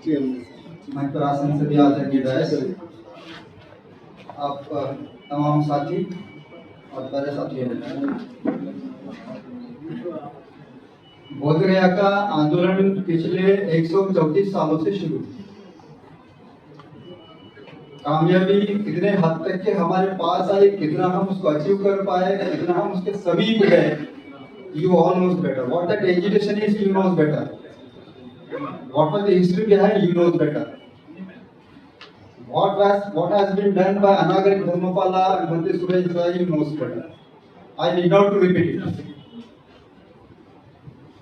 मैं प्रासन से भी आदरणीय व्यास, आप तमाम साथी और बड़े साथियों, बोध गया का आंदोलन पिछले 134 सालों से शुरू। कामयाबी कितने हद तक के हमारे पास आई, कितना हम उसको अचीव कर पाए, कितना हम उसके समीप गए, you all knows better. What that education is, you knows better. What was the history behind, you knows better. What has been done by Anagarika Dharmapala and Bhante Suresh Desai, you knows better. I need not to repeat it.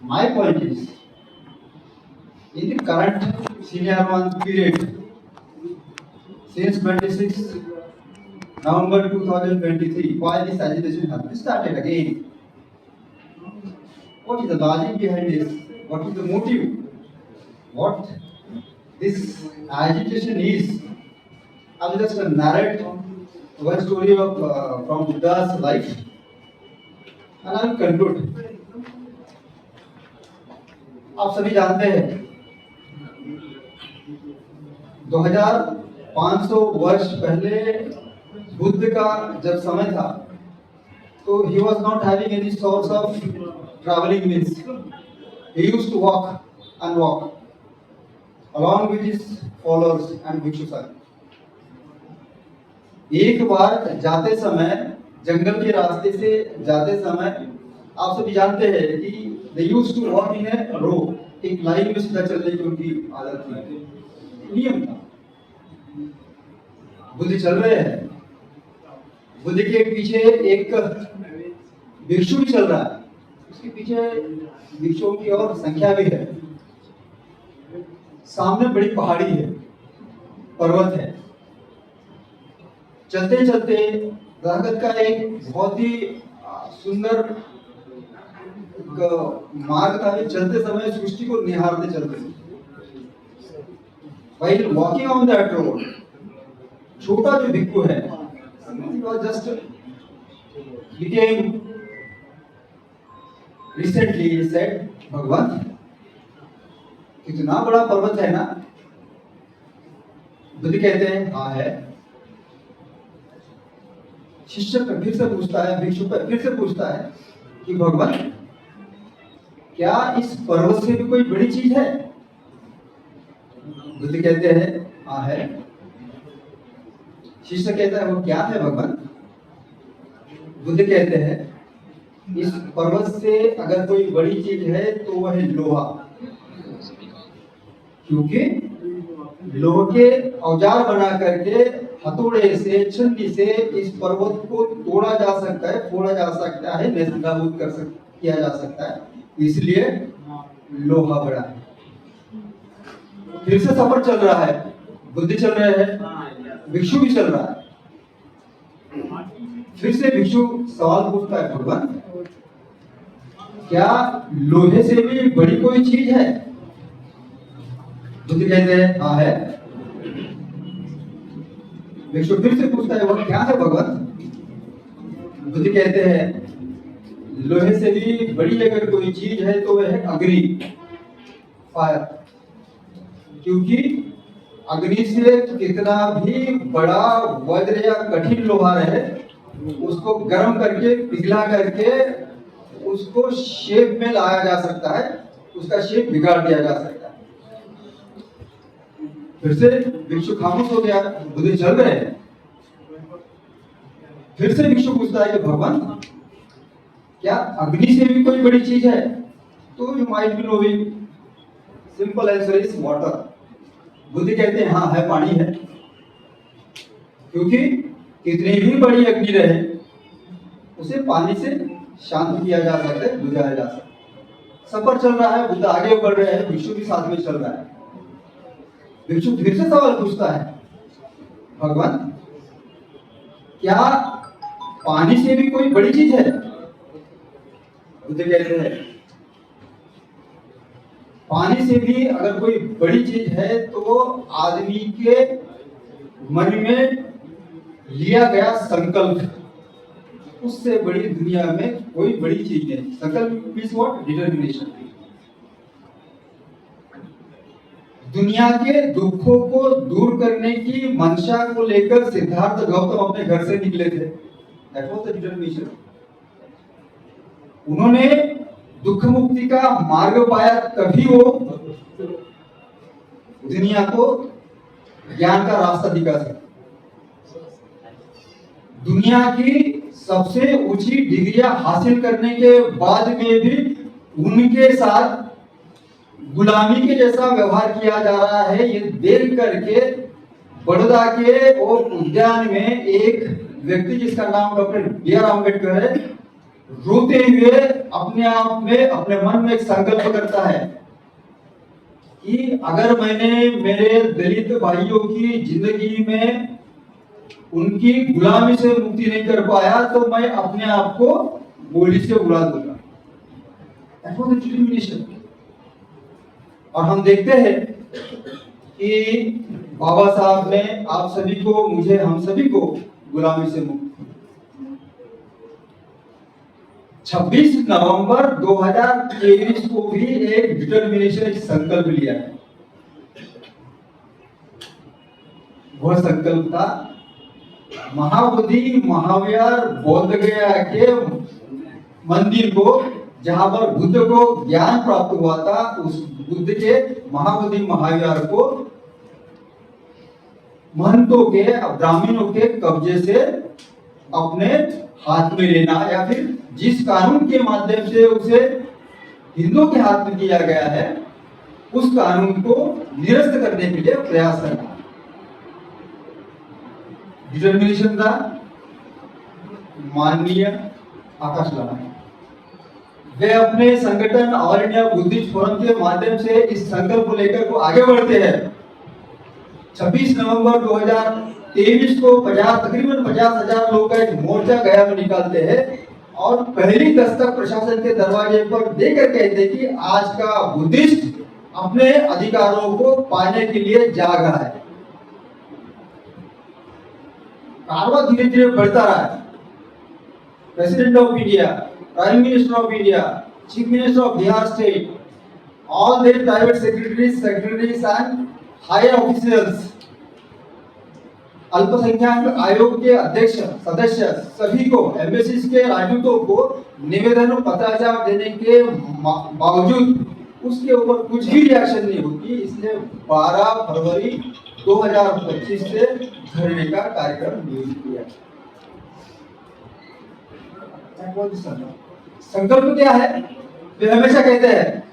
My point is, in the current senior one period, since 26 November 2023, why this agitation has started again? What is the logic behind this? What is the motive? What this agitation is? I will just narrate one story of from Buddha's life, and I will conclude. आप सभी जानते हैं 2500 वर्ष पहले बुद्ध का जब समय था, तो he was not having any source of traveling means. He used to walk and walk along with his followers and bhikshus. एक बार जाते समय, जंगल के रास्ते से जाते समय, आप सभी जानते हैं कि they used to walk in a row, एक लाइन में सीधा चलने की उनकी आदत थी, नियम था। बुद्ध चल रहे हैं, बुद्ध के पीछे एक भिक्षु भी चल रहा है, उसके पीछे भिक्षुओं की और संख्या भी है। सामने बड़ी पहाड़ी है, पर्वत है। चलते चलते दरगत का एक बहुत ही सुंदर मार्ग था। चलते समय सृष्टि को निहारते चलते, while walking on that road, छोटा जो भिक्षु है, just became recently he said, भगवान कितना बड़ा पर्वत है ना। बुद्ध कहते हैं हाँ है। शिष्य फिर से पूछता है, भिक्षु फिर से पूछता है कि भगवान क्या इस पर्वत से भी कोई बड़ी चीज है? बुद्ध कहते हैं हाँ है। शिष्य कहता है वो क्या है भगवान? बुद्ध कहते हैं इस पर्वत से अगर कोई बड़ी चीज है तो वह है लोहा, क्योंकि लोहे के औजार बना करके हथौड़े से, छन्नी से इस पर्वत को तोड़ा जा सकता है, फोड़ा जा सकता है, नेस्तनाबूद किया जा सकता है, इसलिए लोहा बड़ा है। फिर से सफर चल रहा है, बुद्ध चल रहे हैं, भिक्षु भी चल रहा है। फिर से भिक्षु सवाल पूछता है भगवान क्या लोहे से भी बड़ी कोई चीज है? बुद्ध कहते हैं हाँ है। भिक्षु फिर से पूछता है वो क्या है भगवान? बुद्ध कहते हैं लोहे से भी बड़ी अगर कोई चीज है तो वह है अग्नि, फायर, क्योंकि अग्नि से कितना भी बड़ा वज्र या कठिन लोहा रहे, उसको गर्म करके पिघला करके उसको शेप में लाया जा सकता है, उसका शेप बिगाड़ दिया जा सकता है। फिर से भिक्षु खामोश हो गया, बुद्ध चल रहे हैं। फिर से भिक्षु पूछता है कि भगवान क्या अग्नि से भी कोई बड़ी चीज है? तो you might be knowing, simple answer is water. Buddha कहते हैं हाँ है, पानी है, क्योंकि कितनी भी बड़ी अग्नि रहे उसे पानी से शांत किया जा सकता है, बुझाया जा सकता है। सफर चल रहा है, बुद्ध आगे बढ़ रहे हैं, भिक्षु भी साथ में चल रहा है। भिक्षु फिर से सवाल पूछता है भगवान क्या पानी से भी कोई बड़ी चीज है? बुद्ध कहते हैं पानी से भी अगर कोई बड़ी चीज है तो आदमी के मन में लिया गया संकल्प, उससे बड़ी दुनिया में कोई बड़ी चीज नहीं। संकल्प मींस व्हाट? डिटरमिनेशन। दुनिया के दुखों को दूर करने की मंशा को लेकर सिद्धार्थ गौतम अपने घर से निकले थे। That was the determination. उन्होंने दुख मुक्ति का मार्ग पाया, तभी वो दुनिया को ज्ञान का रास्ता दिखा सके। दुनिया की सबसे ऊंची डिग्रियां हासिल करने के बाद में भी उनके साथ गुलामी के जैसा व्यवहार किया जा रहा है, ये देख करके बड़ौदा के वो उद्यान में एक व्यक्ति जिसका नाम डॉक्टर बी आर अम्बेडकर है, रोते हुए अपने आप में, अपने मन में एक संकल्प करता है कि अगर मैंने मेरे दलित भाइयों की जिंदगी में उनकी गुलामी से मुक्ति नहीं कर पाया तो मैं अपने आप को गोली से उड़ा दूंगा। That was the determination. और हम देखते हैं कि बाबा साहब ने आप सभी को, मुझे, हम सभी को गुलामी से मुक्त 26 नवंबर 2023 को भी एक डिटर्मिनेशन, एक संकल्प लिया है। वह संकल्प था महाबोधि महाविहार बोध गया के मंदिर को, जहां पर बुद्ध को ज्ञान प्राप्त हुआ था, उस बुद्ध के महाबोधि महाविहार को महंतों के, ब्राह्मणों के कब्जे से अपने हाथ में लेना, या फिर जिस कानून के माध्यम से उसे हिंदुओं के हाथ में दिया गया है उस कानून को निरस्त करने के लिए प्रयास करना। डिटर्मिनेशन था माननीय आकाश लामा। वे अपने संगठन ऑल इंडिया बुद्धिस्ट फोरम के माध्यम से इस संकल्प को लेकर को आगे बढ़ते हैं। 26 नवंबर 2023 को तकरीबन 50,000 लोग का एक मोर्चा गया में निकालते हैं और पहली दस्तक प्रशासन के दरवाजे पर देकर कहते हैं कि आज का बुद्धिस्ट अपने अधिकारों को पाने के लिए जाग रहा है। कारवा धीरे धीरे बढ़ता रहा है। President of India, prime minister of India, chief minister of Bihar state, all their private secretaries and higher officials, अल्पसंख्यक आयोग के अध्यक्ष सदस्य सभी को, एम्बेसीज के राजदूतों को निवेदन पत्राचार देने के बावजूद उसके ऊपर कुछ भी रिएक्शन नहीं होती। इसलिए 12 फरवरी 2025 से धरने का कार्यक्रम नियोजित किया। संकल्प क्या है? वे हमेशा कहते हैं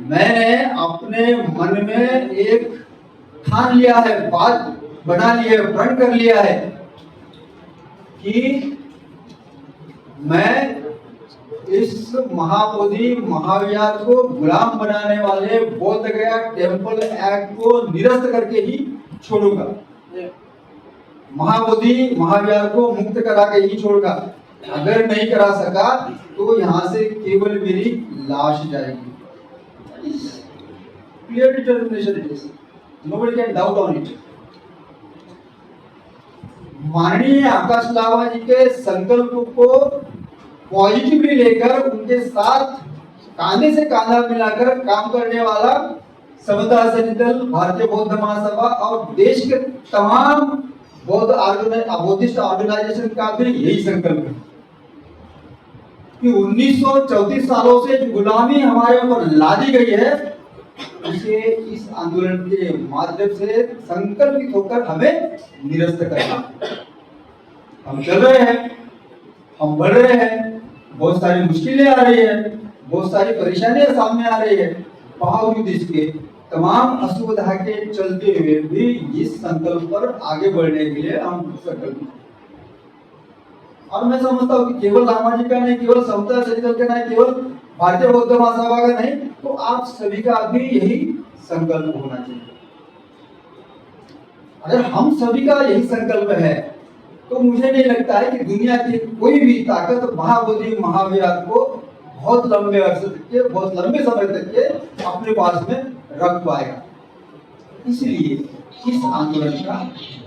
मैंने अपने मन में एक ठान लिया है, बात बना ली है, प्रण कर लिया है कि मैं इस महाबोधि महाविहार को गुलाम बनाने वाले बोध गया टेम्पल एक्ट को निरस्त करके ही छोड़ूंगा। महाबोधि महाविहार को मुक्त करा के ही छोड़ूंगा। अगर नहीं करा सका तो यहाँ से केवल मेरी लाश जाएगी। Clear determination it is. Nobody can doubt on it. माननीय आकाश लामा जी के संकल्प को पॉजिटिवली लेकर उनके साथ कांधे से कांधा मिलाकर काम करने वाला समता सैनिक दल, भारतीय बौद्ध महासभा और देश के तमाम बुद्धिस्ट ऑर्गेनाइजेशन का भी यही संकल्प है कि 1934 सालों से जो गुलामी हमारे ऊपर लादी गई है उसे इस आंदोलन के माध्यम से संकल्पित होकर हमें निरस्त करना। हम चल रहे हैं, हम बढ़ रहे हैं, बहुत सारी मुश्किलें आ रही है, बहुत सारी परेशानियां सामने आ रही है, बावजूद इसके तमाम असुविधा के चलते हुए भी इस संकल्प पर आगे बढ़ने के लिए हम संकल्पित। और मैं समझता हूँ कि केवल लामा जी का नहीं, केवल समता सैनिक दल का नहीं, केवल भारतीय बौद्ध महासभा का नहीं, तो आप सभी का भी यही संकल्प होना चाहिए। अगर हम सभी का यही संकल्प है तो मुझे नहीं लगता है कि दुनिया की कोई भी ताकत महाबोधि महाविहार को बहुत लंबे अरसे तक के, बहुत लंबे समय तक के अपने पास में रख पाएगा। इसलिए इस आंदोलन का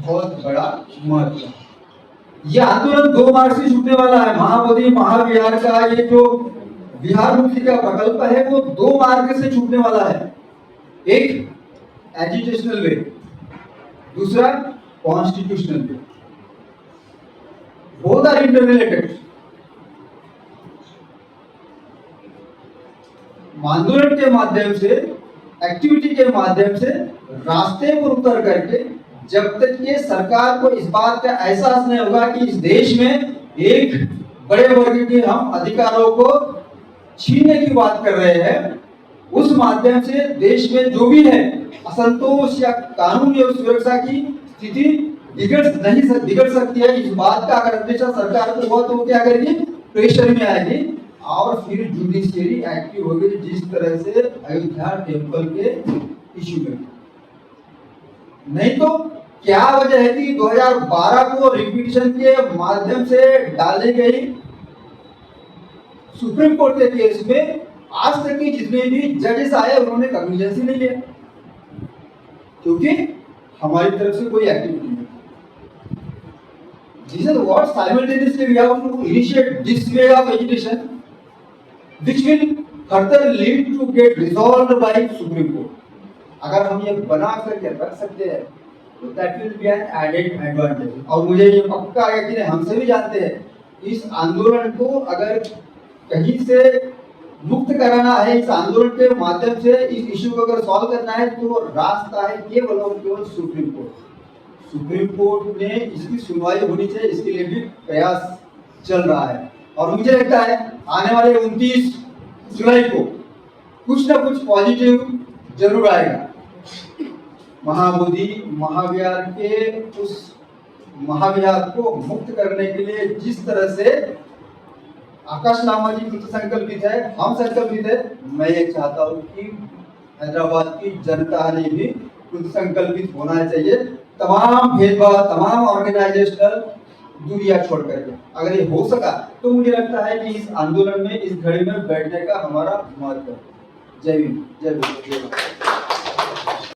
बहुत बड़ा महत्व है। यह आंदोलन 2 मार्च से छूटने वाला है। महाबोधि महाविहार का ये जो बिहार मुक्ति का प्रकल्प है वो 2 मार्ग से छूटने वाला है। एक एजुकेशनल वे, दूसरा constitutional way, both are interrelated. आंदोलन के माध्यम से, एक्टिविटी के माध्यम से रास्ते पर उतर करके जब तक ये सरकार को इस बात का एहसास नहीं होगा कि इस देश में एक बड़े वर्ग के हम अधिकारों को छीनने की बात कर रहे हैं, उस माध्यम से देश में जो भी है असंतोष या कानून या सुरक्षा की स्थिति बिगड़ सकती है। इस बात का अगर अंदेशा सरकार को हुआ तो वो क्या करेगी, प्रेशर में आएगी और फिर जुडिशियरी एक्टिव होगी, जिस तरह से अयोध्या टेम्पल के इश्यू में। नहीं तो क्या वजह है कि 2012 को रिपीटिशन के माध्यम से डाली गई सुप्रीम कोर्ट के केस में आज तक की जितने भी जजेस आए उन्होंने कॉग्निजेंस ही नहीं लिया, क्योंकि हमारी तरफ से कोई एक्टिविटी नहीं। This is what simultaneously we have to initiate this way of agitation, which will further lead to get resolved by Supreme Court. अगर हम ये बना करके रख सकते हैं तो that will be an added advantage। और मुझे ये पक्का है कि हम सभी जानते हैं इस आंदोलन को अगर कहीं से मुक्त कराना है, इस आंदोलन के माध्यम से इस इश्यू को अगर सॉल्व करना है तो रास्ता है केवल और केवल सुप्रीम कोर्ट। सुप्रीम कोर्ट में इसकी सुनवाई होनी चाहिए, इसके लिए भी प्रयास चल रहा है। और मुझे लगता है आने वाले 29 जुलाई को कुछ ना कुछ पॉजिटिव जरूर आएगा। महाबोधि महाविहार के उस महाविहार को मुक्त करने के लिए जिस तरह से आकाश लामा जी कृत संकल्पित है, हम संकल्पित है, मैं ये चाहता हूँ कि हैदराबाद की जनता ने भी कृत संकल्पित होना चाहिए। तमाम भेदभाव, तमाम ऑर्गेनाइजेशनल दूरियां छोड़ करके अगर ये हो सका तो मुझे लगता है कि इस आंदोलन में, इस घड़ी में बैठने का हमारा महत्व है। जय हिंद, जय भारत, जय भारत।